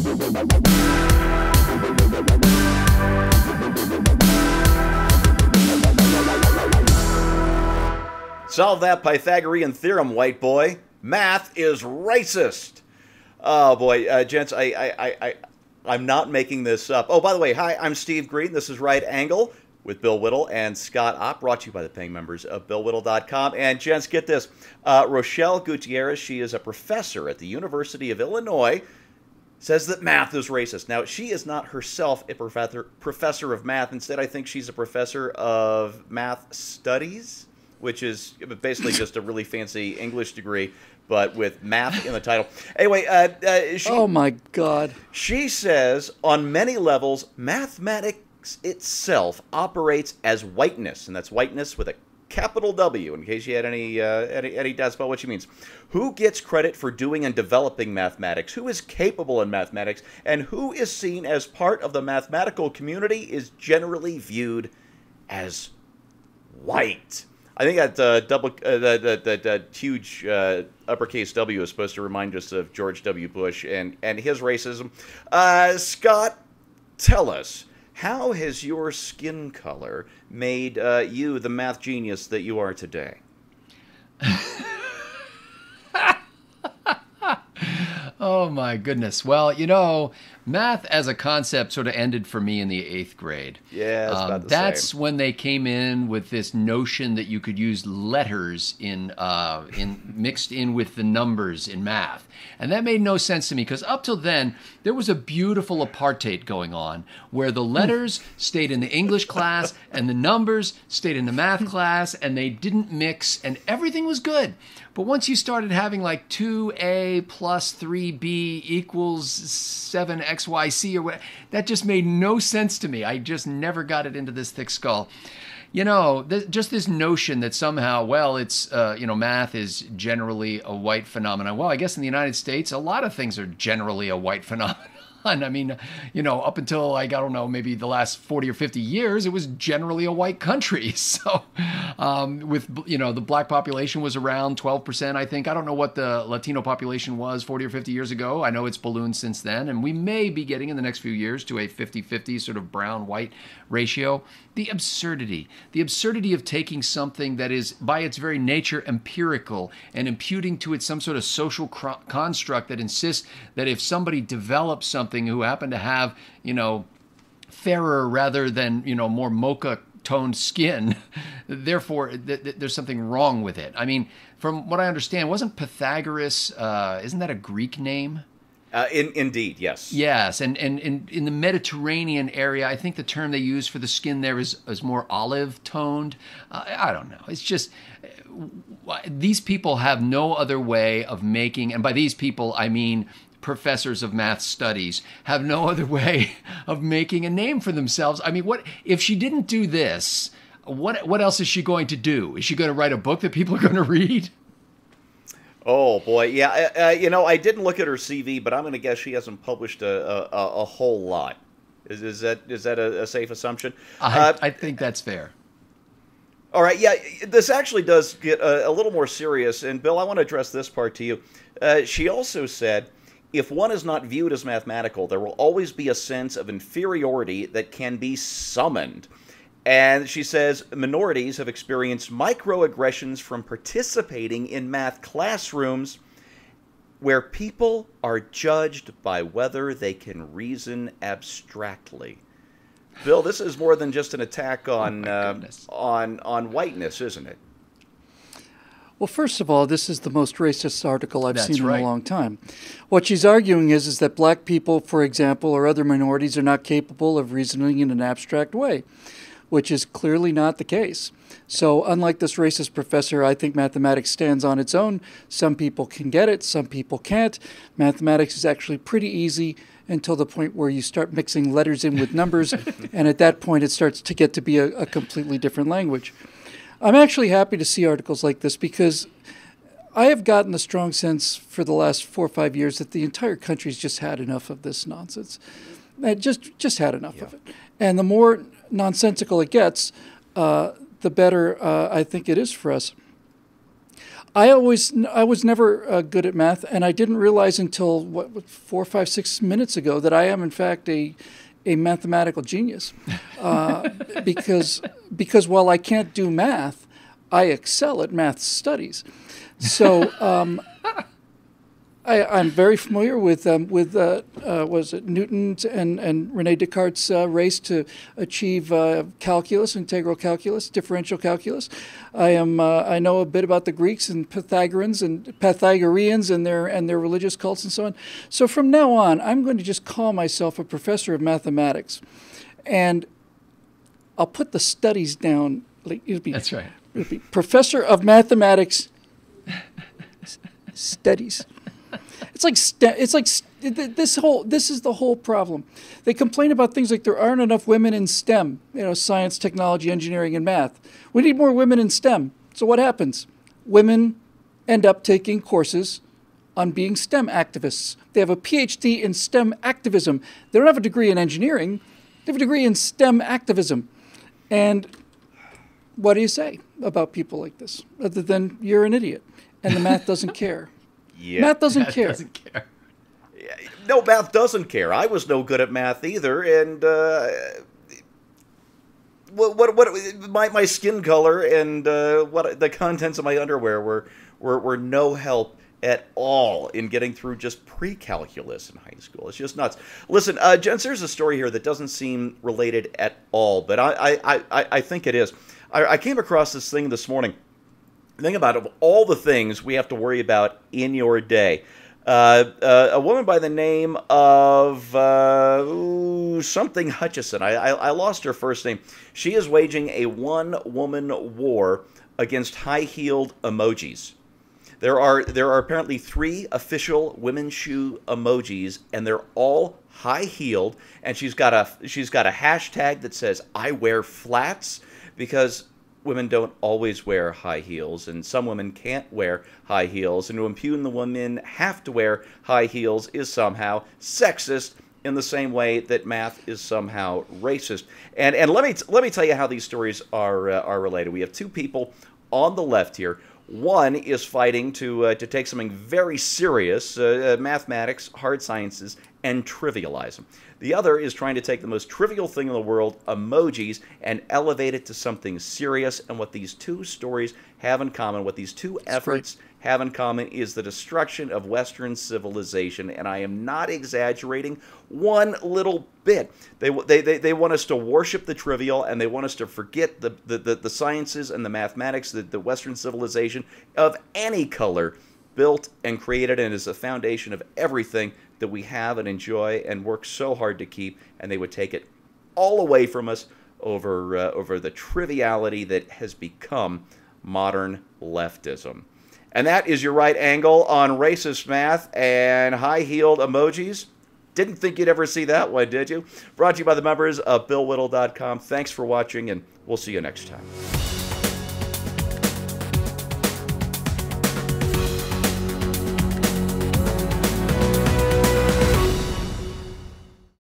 Solve that Pythagorean theorem, white boy. Math is racist. Oh boy, gents, I'm not making this up. Oh, by the way, hi, I'm Steve Green. This is Right Angle with Bill Whittle and Scott Opp, brought to you by the paying members of BillWhittle.com. And gents, get this. Rochelle Gutierrez, she is a professor at the University of Illinois, says that math is racist. Now, she is not herself a professor of math. Instead, I think she's a professor of math studies, which is basically just a really fancy English degree, but with math in the title. Anyway, oh my God. She says, on many levels, mathematics itself operates as whiteness, and that's whiteness with a capital W, in case you had any doubts about what she means. Who gets credit for doing and developing mathematics? Who is capable in mathematics? And who is seen as part of the mathematical community is generally viewed as white. I think that that huge uppercase W is supposed to remind us of George W. Bush and his racism. Scott, tell us, how has your skin color made you the math genius that you are today? Oh, my goodness. Well, you know, math as a concept sort of ended for me in the 8th grade. Yeah, it's about the that's same. when they came in with this notion that you could use letters in mixed in with the numbers in math. And that made no sense to me because up till then, there was a beautiful apartheid going on where the letters stayed in the English class and the numbers stayed in the math class and they didn't mix and everything was good. But once you started having like 2a plus 3b equals 7xyc or what, that just made no sense to me. I just never got it into this thick skull. You know, just this notion that somehow, well, it's, you know, math is generally a white phenomenon. Well, I guess in the United States, a lot of things are generally a white phenomenon. I mean, you know, up until, like, I don't know, maybe the last 40 or 50 years, it was generally a white country. So with, you know, the black population was around 12%, I think. I don't know what the Latino population was 40 or 50 years ago. I know it's ballooned since then. And we may be getting in the next few years to a 50-50 sort of brown-white ratio. The absurdity of taking something that is by its very nature empirical and imputing to it some sort of social construct that insists that if somebody develops something who happen to have, you know, fairer rather than, you know, more mocha toned skin, therefore there's something wrong with it. I mean, from what I understand, wasn't Pythagoras, isn't that a Greek name? Indeed, yes. Yes, and in the Mediterranean area, I think the term they use for the skin there is more olive toned. I don't know. It's just these people have no other way of making, and by these people I mean professors of math studies, have no other way of making a name for themselves. I mean, what if she didn't do this? What else is she going to do? Is she going to write a book that people are going to read? Oh boy, yeah. You know, I didn't look at her CV, but I'm going to guess she hasn't published a whole lot. Is that a safe assumption? I think that's fair. All right, yeah. This actually does get a little more serious, and Bill, I want to address this part to you. She also said, if one is not viewed as mathematical, there will always be a sense of inferiority that can be summoned. And she says minorities have experienced microaggressions from participating in math classrooms where people are judged by whether they can reason abstractly. Bill, this is more than just an attack on on whiteness, isn't it? Well, first of all, this is the most racist article I've seen in a long time. What she's arguing is that black people, for example, or other minorities are not capable of reasoning in an abstract way, which is clearly not the case. So unlike this racist professor, I think mathematics stands on its own. Some people can get it, some people can't. Mathematics is actually pretty easy until the point where you start mixing letters in with numbers, and at that point it starts to get to be a completely different language. I'm actually happy to see articles like this because I have gotten a strong sense for the last 4 or 5 years that the entire country's just had enough of this nonsense. Just had enough of it. And the more nonsensical it gets, the better I think it is for us. I was never good at math, and I didn't realize until 4, 5, 6 minutes ago that I am in fact a mathematical genius, because while I can't do math, I excel at math studies. So I'm very familiar with was it Newton's and Rene Descartes' race to achieve calculus, integral calculus, differential calculus. I know a bit about the Greeks and Pythagoreans and their religious cults and so on. So from now on, I'm going to just call myself a professor of mathematics, and I'll put the studies down. That's right. It'll be professor of mathematics studies. This is the whole problem. They complain about things like there aren't enough women in STEM, science, technology, engineering, and math. We need more women in STEM. So what happens? Women end up taking courses on being STEM activists. They have a PhD in STEM activism. They don't have a degree in engineering. They have a degree in STEM activism. And what do you say about people like this, other than you're an idiot and the math doesn't care? Yeah. Math doesn't care. No, math doesn't care. I was no good at math either, and my skin color and what the contents of my underwear were no help at all in getting through just pre-calculus in high school. It's just nuts. Listen, gents, there's a story here that doesn't seem related at all, but I think it is. I came across this thing this morning. Think about it, of all the things we have to worry about in your day. A woman by the name of something Hutchison. I lost her first name. She is waging a one-woman war against high-heeled emojis. There are apparently 3 official women's shoe emojis, and they're all high-heeled. And she's got a hashtag that says "I wear flats," because women don't always wear high heels, and some women can't wear high heels, and to impugn the women have to wear high heels is somehow sexist in the same way that math is somehow racist. And let me tell you how these stories are related. We have 2 people on the left here. One is fighting to take something very serious, mathematics, hard sciences, and trivialize them. The other is trying to take the most trivial thing in the world, emojis, and elevate it to something serious. And what these 2 stories have in common, what these 2 efforts have in common, is the destruction of Western civilization. And I am not exaggerating one little bit. They want us to worship the trivial, and they want us to forget the sciences and the mathematics that the Western civilization of any color built and created, and is the foundation of everything that we have and enjoy and work so hard to keep. And they would take it all away from us over the triviality that has become modern leftism. And that is your right angle on racist math and high-heeled emojis. Didn't think you'd ever see that one, did you? Brought to you by the members of BillWhittle.com. Thanks for watching, and we'll see you next time.